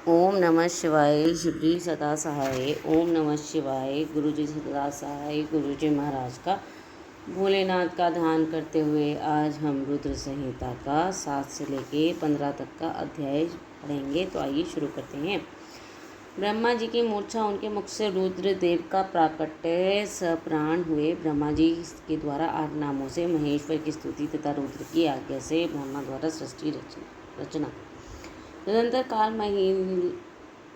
ओम नमः शिवाय। शिवजी सदा सहाय। ओम नमः शिवाय। गुरुजी सदा सहाय। गुरुजी महाराज का भोलेनाथ का ध्यान करते हुए आज हम रुद्र संहिता का 7 से लेके 15 तक का अध्याय पढ़ेंगे। तो आइए शुरू करते हैं। ब्रह्मा जी की मूर्छा, उनके मुख से रुद्र देव का प्राकट्य सप्राण हुए। ब्रह्मा जी के द्वारा 8 नामों से महेश्वर की स्तुति तथा रुद्र की आज्ञा से ब्रह्मा द्वारा सृष्टि रचना तदंतर काल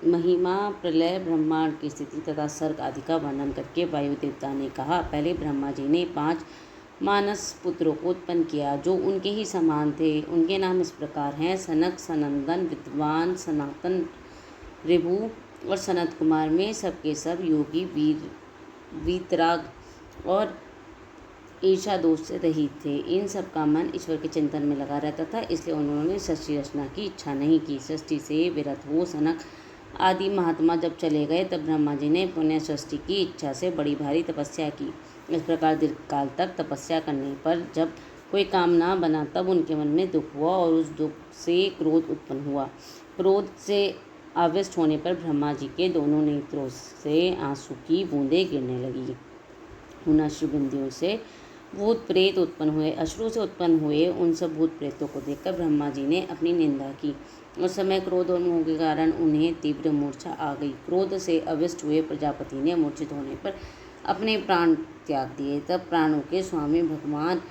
महिमा प्रलय ब्रह्मांड की स्थिति तथा सर्ग आदि का वर्णन करके वायु देवता ने कहा। पहले ब्रह्मा जी ने 5 मानस पुत्रों को उत्पन्न किया जो उनके ही समान थे। उनके नाम इस प्रकार हैं: सनक, सनंदन, विद्वान, सनातन, ऋभु और सनत कुमार में सबके सब योगी, वीतराग और ईर्षा दोष से रहित थे। इन सब का मन ईश्वर के चिंतन में लगा रहता था, इसलिए उन्होंने सृष्टि रचना की इच्छा नहीं की। सृष्टि से विरत हो सनक आदि महात्मा जब चले गए तब ब्रह्मा जी ने पुण्य सृष्टि की इच्छा से बड़ी भारी तपस्या की। इस प्रकार दीर्घ काल तक तपस्या करने पर जब कोई काम ना बना तब उनके मन में दुख हुआ और उस दुख से क्रोध उत्पन्न हुआ। क्रोध से आविष्ट होने पर ब्रह्मा जी के दोनों नेत्रों से आंसू की बूंदें गिरने लगी। उन अश्रुबिंदुओं से भूत प्रेत उत्पन्न हुए। अश्रु से उत्पन्न हुए उन सब भूत प्रेतों को देखकर ब्रह्मा जी ने अपनी निंदा की। उस समय क्रोध और मोह के कारण उन्हें तीव्र मूर्छा आ गई। क्रोध से अविष्ट हुए प्रजापति ने मूर्छित होने पर अपने प्राण त्याग दिए। तब प्राणों के स्वामी भगवान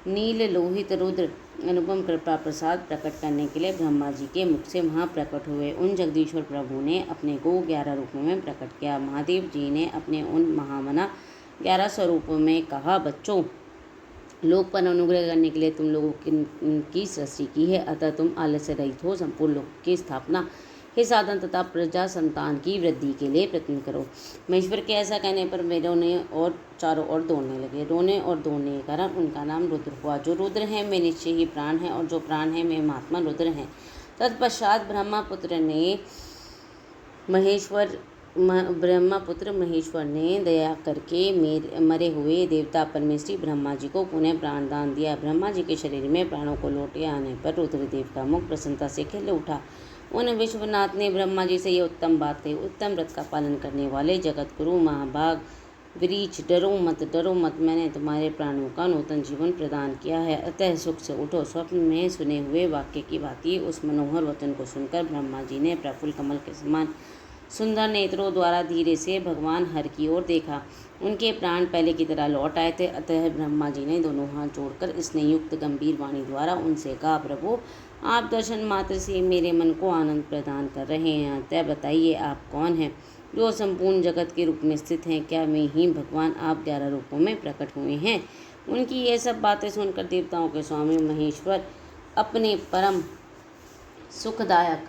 नील लोहित रुद्र अनुपम कृपा प्रसाद प्रकट करने के लिए ब्रह्मा जी के मुख से वहाँ प्रकट हुए। उन जगदीश्वर प्रभु ने अपने को 11 रूपों में प्रकट किया। महादेव जी ने अपने उन महामना 11 स्वरूपों में कहा, बच्चों, लोक पर अनुग्रह करने के लिए तुम लोगों की सृष्टि की है, अतः तुम आलस्य रहित हो संपूर्ण लोक की स्थापना हे साधन तथा प्रजा संतान की वृद्धि के लिए प्रयत्न करो। महेश्वर के ऐसा कहने पर वे रोने और चारों ओर दौड़ने लगे। रोने और दौड़ने के कारण उनका नाम रुद्र हुआ। जो रुद्र हैं वे निश्चय ही प्राण हैं और जो प्राण हैं वे महात्मा रुद्र हैं। तत्पश्चात ब्रह्मपुत्र महेश्वर ने दया करके मरे हुए देवता परमेश्वरी ब्रह्मा जी को पुनः प्राणदान दिया। ब्रह्मा जी के शरीर में प्राणों को लौटे आने पर रुद्रदेव का मुख प्रसन्नता से खिल उठा। उन विश्वनाथ ने ब्रह्मा जी से ये उत्तम बात कही, उत्तम व्रत का पालन करने वाले जगत गुरु महाभाग वृक्ष, डरो मत, मैंने तुम्हारे प्राणों का नूतन जीवन प्रदान किया है, अतः सुख से उठो। स्वप्न में सुने हुए वाक्य की भांति उस मनोहर वचन को सुनकर ब्रह्मा जी ने प्रफुल्ल कमल के समान सुंदर नेत्रों द्वारा धीरे से भगवान हर की ओर देखा। उनके प्राण पहले की तरह लौट आए थे। अतः ब्रह्मा जी ने दोनों हाथ जोड़कर स्नेहयुक्त गंभीर वाणी द्वारा उनसे कहा, प्रभु, आप दर्शन मात्र से मेरे मन को आनंद प्रदान कर रहे हैं, अतः बताइए आप कौन हैं जो संपूर्ण जगत के रूप में स्थित हैं? क्या वे ही भगवान आप 11 रूपों में प्रकट हुए हैं? उनकी ये सब बातें सुनकर देवताओं के स्वामी महेश्वर अपने परम सुखदायक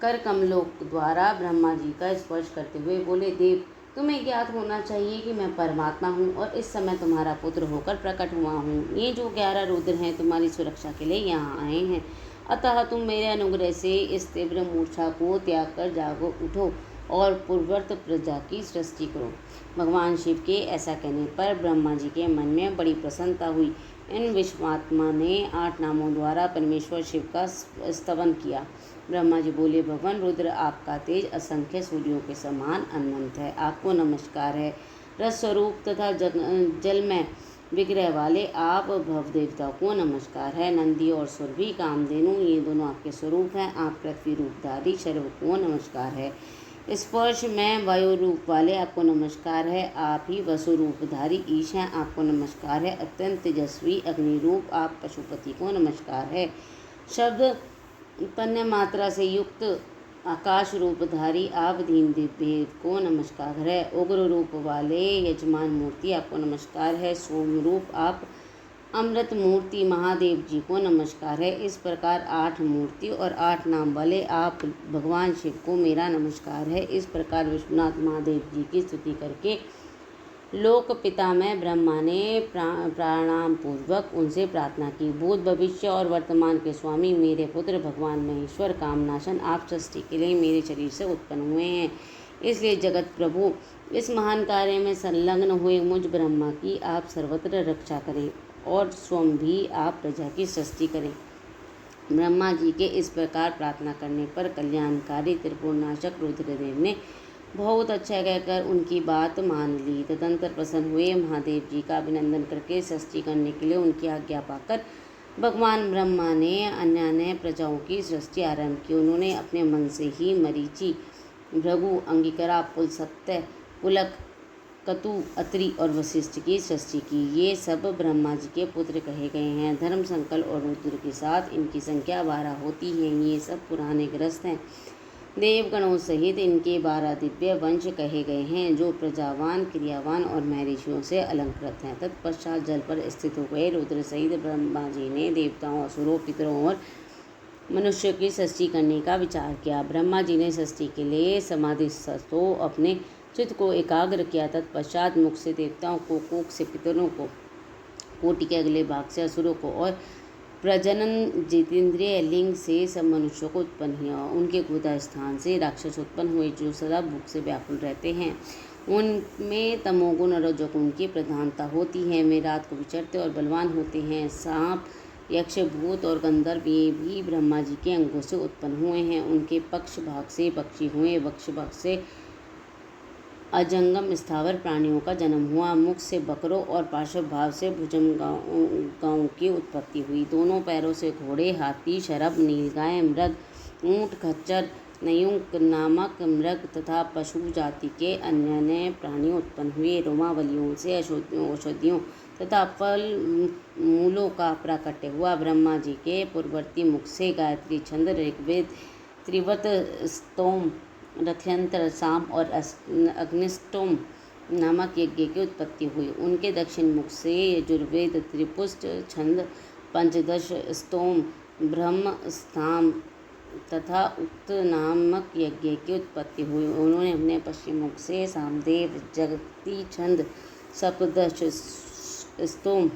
कर कमलों द्वारा ब्रह्मा जी का स्पर्श करते हुए बोले, देव, तुम्हें ज्ञात होना चाहिए कि मैं परमात्मा हूँ और इस समय तुम्हारा पुत्र होकर प्रकट हुआ हूँ। ये जो 11 रुद्र हैं तुम्हारी सुरक्षा के लिए यहाँ आए हैं, अतः तुम मेरे अनुग्रह से इस तीव्र मूर्छा को त्याग कर जागो, उठो और पूर्ववर्त प्रजा की सृष्टि करो। भगवान शिव के ऐसा कहने पर ब्रह्मा जी के मन में बड़ी प्रसन्नता हुई। इन विश्वात्मा ने 8 नामों द्वारा परमेश्वर शिव का स्तवन किया। ब्रह्मा जी बोले, भगवान रुद्र, आपका तेज असंख्य सूर्यों के समान अनंत है, आपको नमस्कार है। रस स्वरूप तथा जल में विग्रह वाले आप भव देवताओं को नमस्कार है। नंदी और सुरभि, कामधेनु, ये दोनों आपके स्वरूप हैं। आप पृथ्वी रूपधारी शर्व को नमस्कार है। स्पर्श में वायु रूप वाले आपको नमस्कार है। आप ही वसु रूपधारी ईश हैं, आपको नमस्कार है। अत्यंत तेजस्वी अग्नि रूप आप पशुपति को नमस्कार है। शब्द तन्य मात्रा से युक्त आकाश रूपधारी आप दीन दिव्य को नमस्कार है। उग्र रूप वाले यजमान मूर्ति आपको नमस्कार है। सोम रूप आप अमृत मूर्ति महादेव जी को नमस्कार है। इस प्रकार 8 मूर्ति और 8 नाम वाले आप भगवान शिव को मेरा नमस्कार है। इस प्रकार विश्वनाथ महादेव जी की स्तुति करके लोक पिता में ब्रह्मा ने प्रणाम पूर्वक उनसे प्रार्थना की, भूत भविष्य और वर्तमान के स्वामी मेरे पुत्र भगवान महेश्वर कामनाशन, आप सृष्टि के लिए मेरे शरीर से उत्पन्न हुए हैं, इसलिए जगत प्रभु, इस महान कार्य में संलग्न हुए मुझ ब्रह्मा की आप सर्वत्र रक्षा करें और स्वयं भी आप प्रजा की सृष्टि करें। ब्रह्मा जी के इस प्रकार प्रार्थना करने पर कल्याणकारी त्रिपुरनाशक रुद्रदेव ने बहुत अच्छा कहकर उनकी बात मान ली। तदंतर प्रसन्न हुए महादेव जी का अभिनंदन करके सृष्टि करने के लिए उनकी आज्ञा पाकर भगवान ब्रह्मा ने अन्य प्रजाओं की सृष्टि आरंभ की। उन्होंने अपने मन से ही मरीचि, भृगु, अंगिकरा, पुलस्त्य, पुलक, कतु, अत्रि और वशिष्ठ की सृष्टि की। ये सब ब्रह्मा जी के पुत्र कहे गए हैं। धर्म, संकल्प और रुद्र के साथ इनकी संख्या 12 होती है। ये सब पुराने ग्रस्त हैं। देवगणों सहित इनके 12 दिव्य वंश कहे गए हैं, जो प्रजावान, क्रियावान और महर्षियों से अलंकृत हैं। तत्पश्चात जल पर स्थित हो गए रुद्र सहित ब्रह्मा जी ने देवताओं, असुरों, पितरों और मनुष्यों की सृष्टि करने का विचार किया। ब्रह्मा जी ने सृष्टि के लिए समाधिस्थ अपने चित्त को एकाग्र किया। तत्पश्चात मुख से देवताओं को, कोख से पितरों को, कोटि के अगले भाग से असुरों को और प्रजनन जितेंद्रिय लिंग से सब मनुष्यों को उत्पन्न किया। उनके गुदा स्थान से राक्षस उत्पन्न हुए, जो सदा भूख से व्याकुल रहते हैं। उनमें तमोगुण और रजोगुण की प्रधानता होती है। वे रात को विचरते और बलवान होते हैं। सांप, यक्ष, भूत और गंधर्व ये भी ब्रह्मा जी के अंगों से उत्पन्न हुए हैं। उनके पक्ष भाग से पक्षी हुए, वक्ष भाग से अजंगम स्थावर प्राणियों का जन्म हुआ। मुख से बकरों और पार्श्व भाव से भुजंगाओं की उत्पत्ति हुई। दोनों पैरों से घोड़े, हाथी, शरभ, नीलगाय, मृग, ऊंट, खच्चर, नयुंक नामक मृग तथा पशु जाति के अन्य प्राणी उत्पन्न हुए। रोमावलियों से औषधियों तथा फल मूलों का प्राकट्य हुआ। ब्रह्मा जी के पूर्ववर्ती मुख से गायत्री छंद, ऋग्वेद, त्रिवत, स्तोम, रथयंत्र, साम और अग्निष्टोम नामक यज्ञ की उत्पत्ति हुई। उनके दक्षिण मुख से यजुर्वेद, त्रिपुष्ट छंद, पंचदश स्तोम, ब्रह्म स्थाम तथा उक्त नामक यज्ञ की उत्पत्ति हुई। उन्होंने अपने पश्चिम मुख से सामदेव, जगती छंद, सप्तदश स्तोम,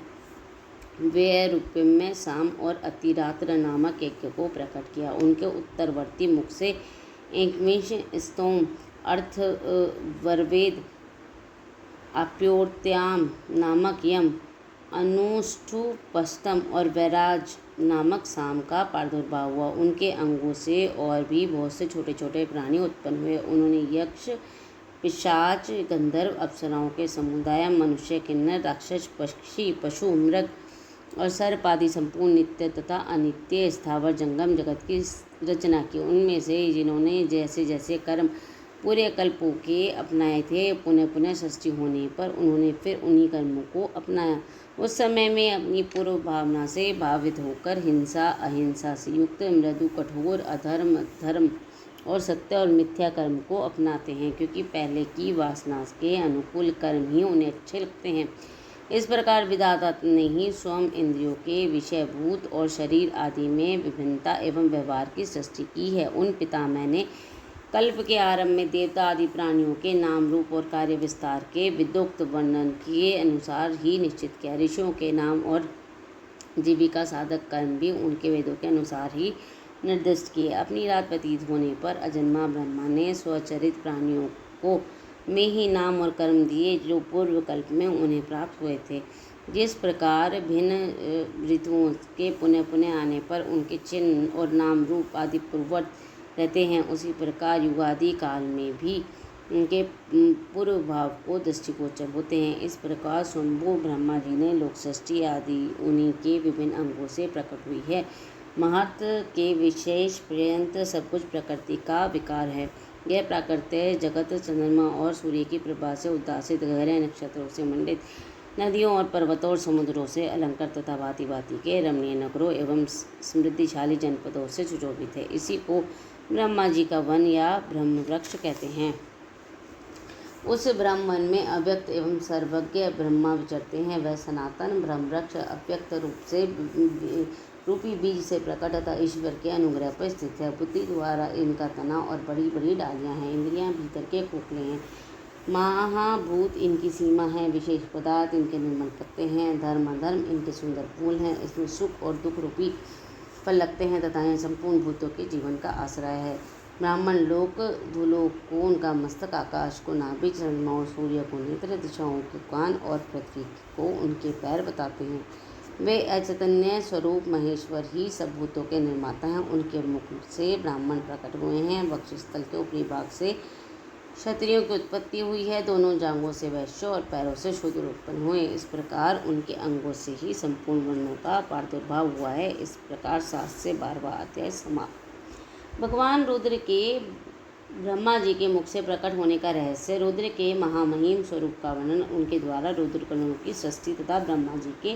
वैरूप्यमय साम और अतिरात्र नामक यज्ञ को प्रकट किया। उनके उत्तरवर्ती मुख से एकविंश स्तोम, अर्थवरवेद, आप्योत्याम नामक यम, अनुष्ठुपस्तम और वैराज नामक साम का प्रादुर्भाव हुआ। उनके अंगों से और भी बहुत से छोटे छोटे प्राणी उत्पन्न हुए। उन्होंने यक्ष, पिशाच, गंधर्व, अप्सराओं के समुदाय, मनुष्य, किन्नर, राक्षस, पक्षी, पशु, मृग और सर्प आदि संपूर्ण नित्य तथा अनित्य स्थावर जंगम जगत की रचना की। उनमें से जिन्होंने जैसे जैसे कर्म पूरे कल्पों के अपनाए थे, पुनः पुनः सृष्टि होने पर उन्होंने फिर उन्हीं कर्मों को अपनाया। उस समय में अपनी पूर्व भावना से भावित होकर हिंसा, अहिंसा से युक्त, मृदु, कठोर, अधर्म, धर्म और सत्य और मिथ्या कर्म को अपनाते हैं, क्योंकि पहले की वासना के अनुकूल कर्म ही उन्हें अच्छे लगते हैं। इस प्रकार विधाता ने ही स्वयं इंद्रियों के विषयभूत और शरीर आदि में विभिन्नता एवं व्यवहार की सृष्टि की है। उन पितामह ने कल्प के आरंभ में देवता आदि प्राणियों के नाम, रूप और कार्य विस्तार के विदोक्त वर्णन के अनुसार ही निश्चित किया। ऋषियों के नाम और जीविका साधक कर्म भी उनके वेदों के अनुसार ही निर्दिष्ट किए। अपनी रात व्यतीत होने पर अजन्मा ब्रह्मा ने स्वचरित प्राणियों को में ही नाम और कर्म दिए, जो पूर्व कल्प में उन्हें प्राप्त हुए थे। जिस प्रकार भिन्न ऋतुओं के पुनः पुनः आने पर उनके चिन्ह और नाम, रूप आदि पूर्ववत रहते हैं, उसी प्रकार युगादि काल में भी उनके पूर्व भाव को दृष्टिगोचर होते हैं। इस प्रकार स्वयंभू ब्रह्मा जी ने लोक सृष्टि आदि उन्हीं के विभिन्न अंगों से प्रकट हुई है। महत्व के विशेष पर्यंत सब कुछ प्रकृति का विकार है। यह प्राकृतिक जगत चंद्रमा और सूर्य की प्रभा से उद्भासित, गहरे नक्षत्रों से मंडित, नदियों और पर्वतों और समुद्रों से अलंकृत तथा भांति भांति के रमणीय नगरों एवं समृद्धिशाली जनपदों से सुशोभित है। इसी को ब्रह्मा जी का वन या ब्रह्म वृक्ष कहते हैं। उस ब्रह्म वन में अव्यक्त एवं सर्वज्ञ ब्रह्मा विचरते हैं। वह सनातन ब्रह्म वृक्ष अव्यक्त रूपी बीज से प्रकट तथा ईश्वर के अनुग्रह पर स्थित है। बुद्धि द्वारा इनका तना और बड़ी बड़ी डालियां हैं। इंद्रियां भीतर के खोखले हैं। महाभूत इनकी सीमा है। विशेष पदार्थ इनके निर्मल पत्ते हैं। धर्म अधर्म इनके सुंदर फूल हैं। इसमें सुख और दुख रूपी फल लगते हैं तथा यह संपूर्ण भूतों के जीवन का आश्रय है। ब्राह्मण लोक, भूलोक को उनका मस्तक, आकाश को नाभि, चंद्रमा और सूर्य को नेत्र, दिशाओं के कान और पृथ्वी को उनके पैर बताते हैं। वे अचैतन्य स्वरूप महेश्वर ही सब भूतों के निर्माता हैं। उनके मुख से ब्राह्मण प्रकट हुए हैं। वक्षस्थल के ऊपरी भाग से क्षत्रियों की उत्पत्ति हुई है। दोनों जांघों से वैश्य और पैरों से शूद्र उत्पन्न हुए। इस प्रकार उनके अंगों से ही संपूर्ण वर्णों का प्रादुर्भाव हुआ है। इस प्रकार 7 से 12वां अध्याय समाप्त। भगवान रुद्र के ब्रह्मा जी के मुख से प्रकट होने का रहस्य, रुद्र के महामहिम स्वरूप का वर्णन, उनके द्वारा रुद्रकणों की सृष्टि तथा ब्रह्मा जी के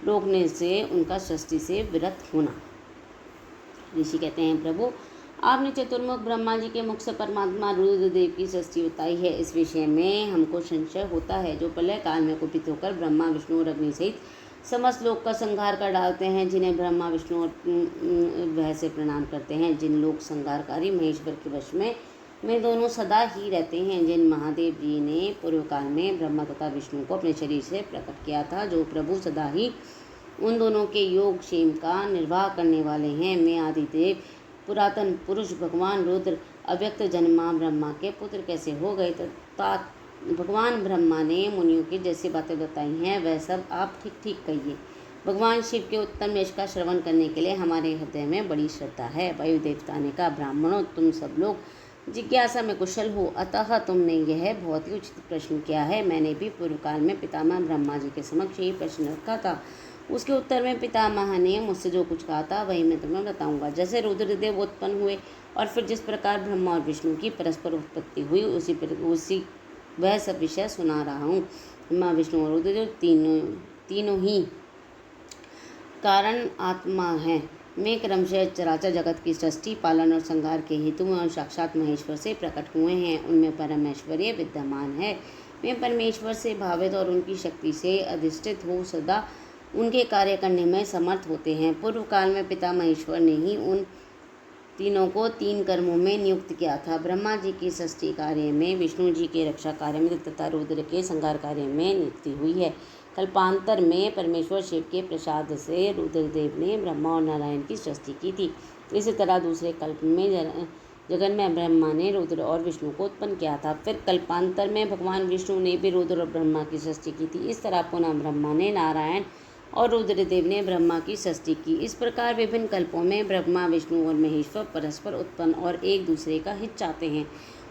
रोकने से उनका सृष्टि से विरत होना। ऋषि कहते हैं, प्रभु आपने चतुर्मुख ब्रह्मा जी के मुख से परमात्मा रुद्रदेव की सृष्टि बताई है। इस विषय में हमको संशय होता है। जो प्रलय काल में कुपित होकर ब्रह्मा विष्णु और अग्नि सहित समस्त लोक का संहार कर डालते हैं, जिन्हें ब्रह्मा विष्णु और वह से प्रणाम करते हैं, जिन लोक संहारकारी महेश्वर के वश में वे दोनों सदा ही रहते हैं, जिन महादेव जी ने पूर्व काल में ब्रह्मा तथा विष्णु को अपने शरीर से प्रकट किया था, जो प्रभु सदा ही उन दोनों के योग क्षेम का निर्वाह करने वाले हैं। मैं आदिदेव पुरातन पुरुष भगवान रुद्र अव्यक्त जन्मा ब्रह्मा के पुत्र कैसे हो गए तथा भगवान ब्रह्मा ने मुनियों की जैसी बातें बताई हैं, वह सब आप ठीक ठीक कहिए। भगवान शिव के उत्तम यश का श्रवण करने के लिए हमारे हृदय में बड़ी श्रद्धा है। वायु देवता ने कहा, ब्राह्मणों, तुम सब लोग जिज्ञासा में कुशल हो, अतः तुमने यह बहुत ही उचित प्रश्न किया है। मैंने भी पूर्व काल में पितामह ब्रह्मा जी के समक्ष यही प्रश्न रखा था। उसके उत्तर में पितामह ने मुझसे जो कुछ कहा था वही मैं तुम्हें बताऊंगा। जैसे रुद्रदेव उत्पन्न हुए और फिर जिस प्रकार ब्रह्मा और विष्णु की परस्पर उत्पत्ति हुई, उसी वह सब विषय सुना रहा हूँ। ब्रह्मा विष्णु और रुद्रदेव तीनों ही कारण आत्मा हैं। मैं क्रमशः चराचर जगत की सृष्टि, पालन और संहार के हेतु और साक्षात महेश्वर से प्रकट हुए हैं। उनमें परमेश्वरीय विद्यमान है। वे परमेश्वर से भावित और उनकी शक्ति से अधिष्ठित हो सदा उनके कार्य करने में समर्थ होते हैं। पूर्व काल में पिता महेश्वर ने ही उन तीनों को 3 कर्मों में नियुक्त किया था। ब्रह्मा जी की सृष्टि कार्य में, विष्णु जी के रक्षा कार्य में तथा रुद्र के संहार कार्य में नियुक्ति हुई है। कल्पांतर में परमेश्वर शिव के प्रसाद से रुद्रदेव ने ब्रह्मा और नारायण की सृष्टि की थी। इसी तरह दूसरे कल्प में जगन में ब्रह्मा ने रुद्र और विष्णु को उत्पन्न किया था। फिर कल्पांतर में भगवान विष्णु ने भी रुद्र और ब्रह्मा की सृष्टि की थी। इस तरह पुनः ब्रह्मा ने नारायण और रुद्रदेव ने ब्रह्मा की सृष्टि की। इस प्रकार विभिन्न कल्पों में ब्रह्मा विष्णु और महेश्वर परस्पर उत्पन्न और एक दूसरे का हित चाहते हैं।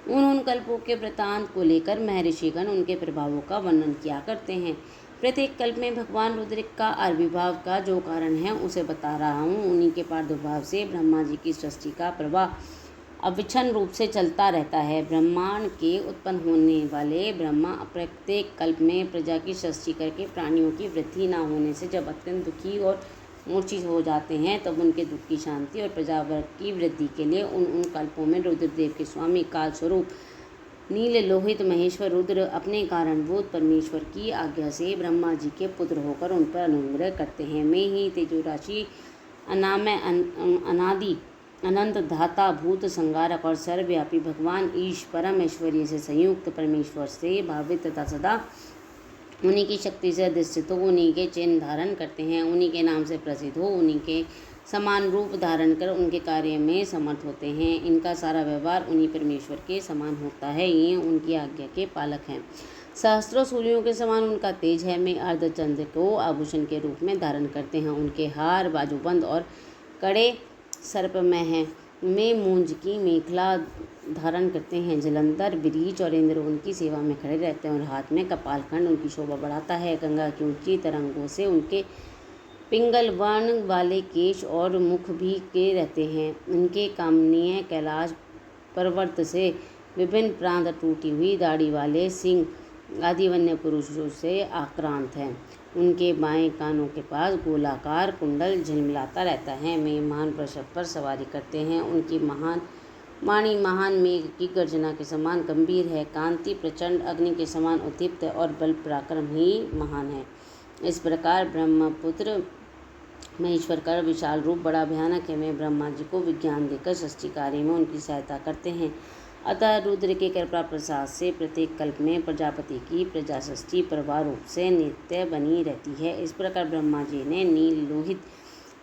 उन कल्पों के वृत्तांत को लेकर महर्षिगण उनके प्रभावों का वर्णन किया करते हैं। प्रत्येक कल्प में भगवान रुद्र का आविर्भाव का जो कारण है उसे बता रहा हूँ। उन्हीं के प्रादुर्भाव से ब्रह्मा जी की सृष्टि का प्रवाह अविच्छिन्न रूप से चलता रहता है। ब्रह्मांड के उत्पन्न होने वाले ब्रह्मा प्रत्येक कल्प में प्रजा की सृष्टि करके प्राणियों की वृद्धि न होने से जब अत्यंत दुखी और मूर्छित हो जाते हैं, तब उनके दुख की शांति और प्रजावर्ग की वृद्धि के लिए उन कल्पों में रुद्रदेव के स्वामी काल स्वरूप नील लोहित महेश्वर रुद्र अपने कारणभूत परमेश्वर की आज्ञा से ब्रह्मा जी के पुत्र होकर उन पर अनुग्रह करते हैं। मैं ही तेजो राशि अनामय अनादि अनंत धाता भूत संगारक और सर्वव्यापी भगवान ईश परम ऐश्वर्य से संयुक्त परमेश्वर से भावित तथा सदा उन्हीं की शक्ति से अधिष्ठित हो, उन्हीं के चिन्ह धारण करते हैं, उन्हीं के नाम से प्रसिद्ध हो, उन्हीं के समान रूप धारण कर उनके कार्य में समर्थ होते हैं। इनका सारा व्यवहार उन्हीं परमेश्वर के समान होता है। ये उनकी आज्ञा के पालक हैं। सहस्त्रों सूर्यों के समान उनका तेज है। मैं अर्धचंद्र को आभूषण के रूप में धारण करते हैं। उनके हार बाजूबंद और कड़े सर्पमय हैं। में मूंज की मेखला धारण करते हैं। जलंधर, बिरीच और इंद्र उनकी सेवा में खड़े रहते हैं और हाथ में कपालखंड उनकी शोभा बढ़ाता है। गंगा की ऊंची तरंगों से उनके पिंगल वर्ण वाले केश और मुख भी के रहते हैं। उनके कामनीय कैलाश पर्वत से विभिन्न प्रांत टूटी हुई दाढ़ी वाले सिंह आदि वन्य पुरुषों से आक्रांत हैं। उनके बाएं कानों के पास गोलाकार कुंडल झिलमिलाता रहता है। वे महान वृषभ पर सवारी करते हैं। उनकी वाणी महान मेघ की गर्जना के समान गंभीर है। कांति प्रचंड अग्नि के समान उद्दीप्त और बल पराक्रम ही महान है। इस प्रकार ब्रह्मपुत्र महेश्वर का विशाल रूप बड़ा भयानक है। वे ब्रह्मा जी को विज्ञान देकर सृष्टि कार्य में उनकी सहायता करते हैं। अतः रुद्र के कृपा प्रसाद से प्रत्येक कल्प में प्रजापति की प्रजा सृष्टि प्रवाह रूप से नित्य बनी रहती है। इस प्रकार ब्रह्मा जी ने नील लोहित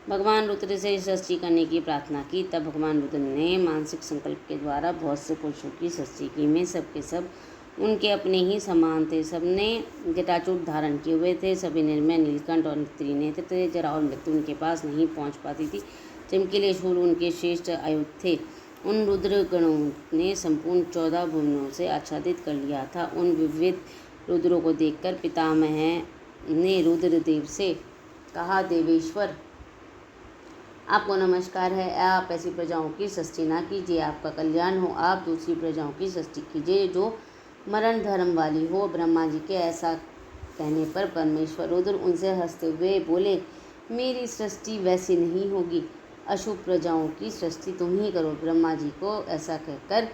भगवान रुद्र से सृष्टि करने की प्रार्थना की। तब भगवान रुद्र ने मानसिक संकल्प के द्वारा बहुत से पुरुषों की सृष्टि की। मैं सब के सब उनके अपने ही समान थे। सबने जटाचूट धारण किए हुए थे। सभी निर्मय, नीलकंठ और त्रिनेत्र थे। जरा और मृत्यु उनके पास नहीं पहुंच पाती थी। चमकीले शूल उनके श्रेष्ठ आयुध थे। उन रुद्र गणों ने संपूर्ण 14 भुवनों से आच्छादित कर लिया था। उन विविध रुद्रों को देखकर पितामह ने रुद्रदेव से कहा, देवेश्वर, आपको नमस्कार है। आप ऐसी प्रजाओं की सृष्टि ना कीजिए, आपका कल्याण हो। आप दूसरी प्रजाओं की सृष्टि कीजिए जो मरण धर्म वाली हो। ब्रह्मा जी के ऐसा कहने पर परमेश्वर रुद्र उनसे हंसते हुए बोले, मेरी सृष्टि वैसी नहीं होगी। अशुभ प्रजाओं की सृष्टि तुम ही करो। ब्रह्मा जी को ऐसा कहकर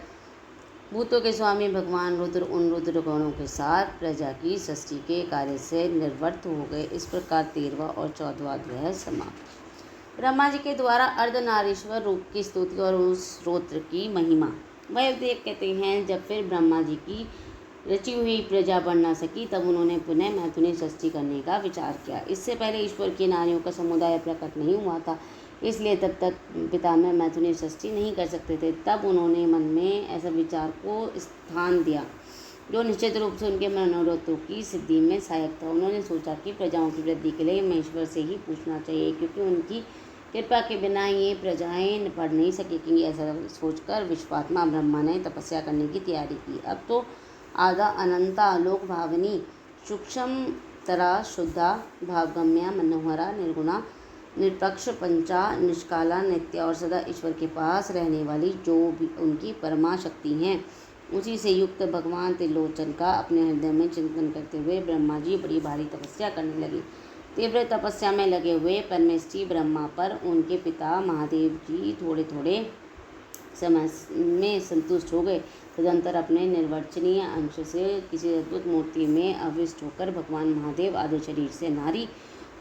भूतों के स्वामी भगवान रुद्र उन रुद्र गणों के साथ प्रजा की सृष्टि के कार्य से निर्वृत्त हो गए। इस प्रकार 13वां और 14वां अध्याय समाप्त। ब्रह्मा जी के द्वारा अर्धनारीश्वर रूप की स्तुति और उस स्तोत्र की महिमा। वायुदेव कहते हैं, जब फिर ब्रह्मा जी की रची हुई प्रजा बढ़ न सकी तब उन्होंने पुनः मैथुनी सृष्टि करने का विचार किया। इससे पहले ईश्वर की नारियों का समुदाय प्रकट नहीं हुआ था, इसलिए तब तक पितामह मैथुनी सृष्टि नहीं कर सकते थे। तब उन्होंने मन में ऐसा विचार को स्थान दिया जो निश्चित रूप से उनके मनोरथों की सिद्धि में सहायक था। उन्होंने सोचा कि प्रजाओं की वृद्धि के लिए हमें ईश्वर से ही पूछना चाहिए, क्योंकि उनकी कृपा के बिना ये प्रजाएं बढ़ नहीं सकेंगी। ऐसा सोचकर विश्वात्मा ब्रह्मा ने तपस्या करने की तैयारी की। अब तो आधा अनंता लोक भावनी सूक्ष्म तरा शुद्धा भावगम्या मनोहरा निर्गुणा निरपक्ष पंचा निष्काला नित्य और सदा ईश्वर के पास रहने वाली जो भी उनकी परमा शक्ति हैं, उसी से युक्त भगवान त्रिलोचन का अपने हृदय में चिंतन करते हुए ब्रह्मा जी बड़ी भारी तपस्या करने लगे। तीव्र तपस्या में लगे हुए परमेष्ठी ब्रह्मा पर उनके पिता महादेव जी थोड़े थोड़े समय में संतुष्ट हो गए। तदंतर अपने निर्वचनीय अंश से किसी अद्भुत मूर्ति में आविष्ट होकर भगवान महादेव आधे शरीर से नारी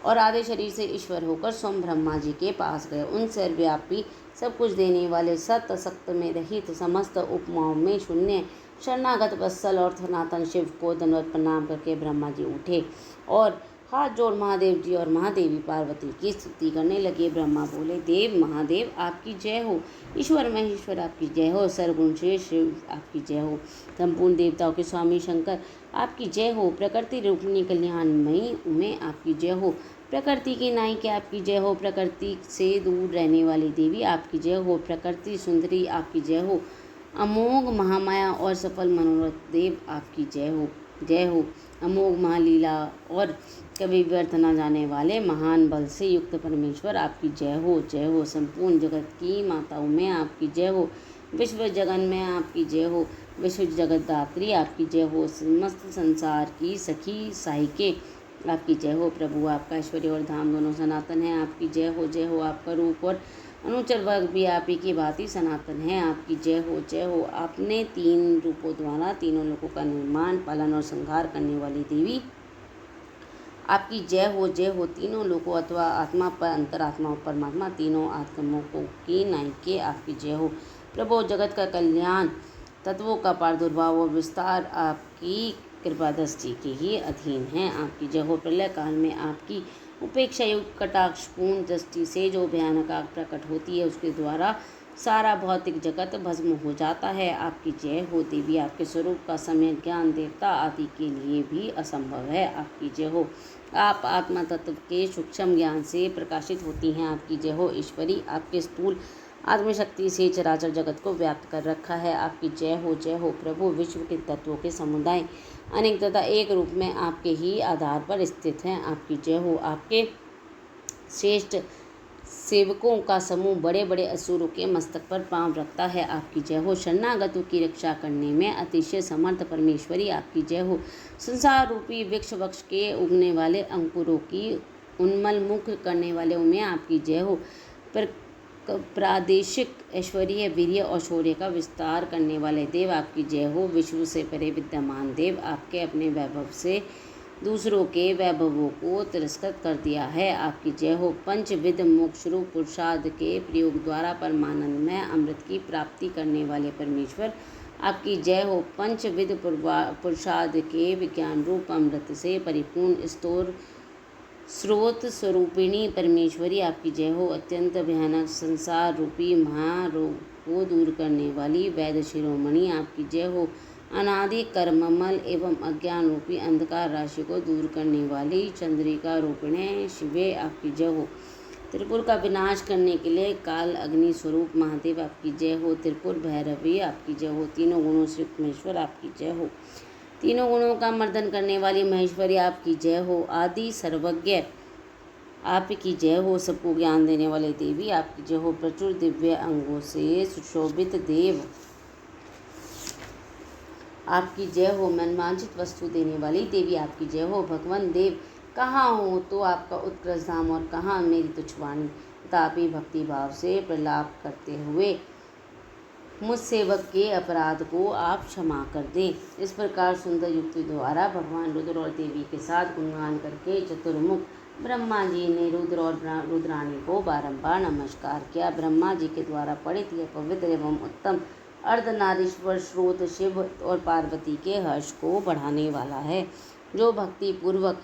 और आधे शरीर से ईश्वर होकर स्वयं ब्रह्मा जी के पास गए। उन सर्वव्यापी, सब कुछ देने वाले, सत असक्त में रहित, समस्त उपमाओं में शून्य, शरणागत वत्सल और सनातन शिव को दंडवत प्रणाम करके ब्रह्मा जी उठे और हाथ जोड़ महादेव जी और महादेवी पार्वती की स्तुति करने लगे। ब्रह्मा बोले, देव महादेव आपकी जय हो। ईश्वर महेश्वर आपकी जय हो। सर्वगुण श्रेष्ठ शिव आपकी जय हो। संपूर्ण देवताओं के स्वामी शंकर आपकी जय हो। प्रकृति रूपिणी कल्याणमयी उमे आपकी जय हो। प्रकृति की नायिका आपकी जय हो। प्रकृति से दूर रहने वाली देवी आपकी जय हो। प्रकृति सुंदरी आपकी जय हो। अमोघ महामाया और सफल मनोरथ देव आपकी जय हो। जय हो। अमोघ महालीला और कभी व्यर्थ न जाने वाले महान बल से युक्त परमेश्वर आपकी जय हो। जय हो। संपूर्ण जगत की माताओं में आपकी जय हो। विश्व जगन में आपकी जय हो। विश्व जगतदात्री आपकी जय हो। समस्त संसार की सखी सहायिके आपकी जय हो। प्रभु आपका ऐश्वर्य और धाम दोनों सनातन है, आपकी जय हो। जय हो। आपका रूप और अनुचर वर्ग भी आप ही की भांति सनातन है, आपकी जय हो। जय हो। आपने 3 रूपों द्वारा तीनों लोगों का निर्माण, पालन और संहार करने वाली देवी आपकी जय हो। जय हो। तीनों लोगों अथवा आत्मा पर अंतरात्मा और परमात्मा तीनों आत्मों की नायिके आपकी जय हो। प्रभु जगत का कल्याण, तत्वों का प्रादुर्भाव और विस्तार आपकी कृपा दृष्टि के ही अधीन है, आपकी जय हो। प्रलय काल में आपकी उपेक्षा युक्त कटाक्षपूर्ण दृष्टि से जो भयानक आग प्रकट होती है, उसके द्वारा सारा भौतिक जगत भस्म हो जाता है, आपकी जय हो। देवी आपके स्वरूप का समय ज्ञान देवता आदि के लिए भी असंभव है, आपकी जय हो। आप आत्मा तत्व के सूक्ष्म ज्ञान से प्रकाशित होती हैं, आपकी जय हो। ईश्वरी आपके स्थूल आत्मशक्ति से चराचर जगत को व्याप्त कर रखा है, आपकी जय हो। जय हो। प्रभु विश्व के तत्वों के समुदाय अनेक तथा एक रूप में आपके ही आधार पर स्थित हैं, आपकी जय हो। आपके श्रेष्ठ सेवकों का समूह बड़े बड़े असुरों के मस्तक पर पांव रखता है, आपकी जय हो। शरणागतों की रक्षा करने में अतिशय समर्थ परमेश्वरी आपकी जय हो। संसार रूपी वृक्ष के उगने वाले अंकुरों की उन्मूलन करने वाले में आपकी जय हो। प्रादेशिक ऐश्वर्य, वीर्य और शौर्य का विस्तार करने वाले देव आपकी जय हो। विश्व से परे विद्यमान देव आपके अपने वैभव से दूसरों के वैभवों को तिरस्कृत कर दिया है, आपकी जय हो। पंचविध मोक्ष रूप पुरुषार्थ के प्रयोग द्वारा परमानंद में अमृत की प्राप्ति करने वाले परमेश्वर आपकी जय हो। पंचविध पुरुषार्थ के विज्ञान रूप अमृत से परिपूर्ण स्रोत स्वरूपिणी परमेश्वरी आपकी जय हो। अत्यंत भयानक संसार रूपी महारोग को दूर करने वाली वैद्य शिरोमणि आपकी जय हो। अनादि कर्ममल एवं अज्ञान रूपी अंधकार राशि को दूर करने वाली चंद्रिका रूपिणे शिवे आपकी जय हो। त्रिपुर का विनाश करने के लिए काल अग्नि स्वरूप महादेव आपकी जय हो। त्रिपुर भैरवी आपकी जय हो। तीनों गुणों से युक्त महेश्वर आपकी जय हो। तीनों गुणों का मर्दन करने वाली महेश्वरी आपकी जय हो। आदि सर्वज्ञ आपकी जय हो। सबको ज्ञान देने वाले देवी आपकी जय हो। प्रचुर दिव्य अंगों से सुशोभित देव आपकी जय हो। मनवांछित वस्तु देने वाली देवी आपकी जय हो। भगवान देव कहाँ हो तो आपका उत्कृष्ट धाम और कहाँ मेरी तुच्छ वाणी। तापी भक्ति भाव से प्रलाप करते हुए मुझ सेवक के अपराध को आप क्षमा कर दें। इस प्रकार सुंदर युक्ति द्वारा भगवान रुद्र और देवी के साथ गुणगान करके चतुर्मुख ब्रह्मा जी ने रुद्र और रुद्राणी को बारंबार नमस्कार किया। ब्रह्मा जी के द्वारा पठित यह पवित्र एवं उत्तम अर्धनारीश्वर स्रोत शिव और पार्वती के हर्ष को बढ़ाने वाला है। जो भक्ति पूर्वक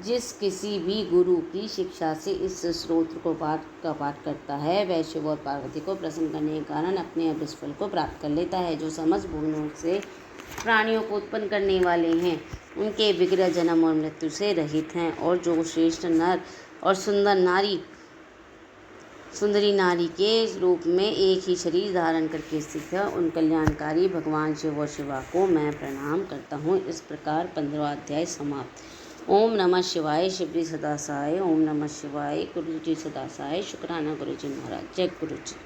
जिस किसी भी गुरु की शिक्षा से इस स्रोत को पाठ करता है वह शिव और पार्वती को प्रसन्न करने के कारण अपने अभिष्ट फल को प्राप्त कर लेता है। जो समस्त भुवनों से प्राणियों को उत्पन्न करने वाले हैं उनके विग्रह जन्म और मृत्यु से रहित हैं और जो श्रेष्ठ नर और सुंदरी नारी के रूप में एक ही शरीर धारण करके स्थित है उन कल्याणकारी भगवान शिव और शिवा को मैं प्रणाम करता हूँ। इस प्रकार 15वां अध्याय समाप्त। ओम नमः शिवाय। शिव जी सदा सहाय। ओम नमः शिवाय। गुरु जी सदा सहाय। शुक्राना गुरु जी महाराज। जय गुरु जी।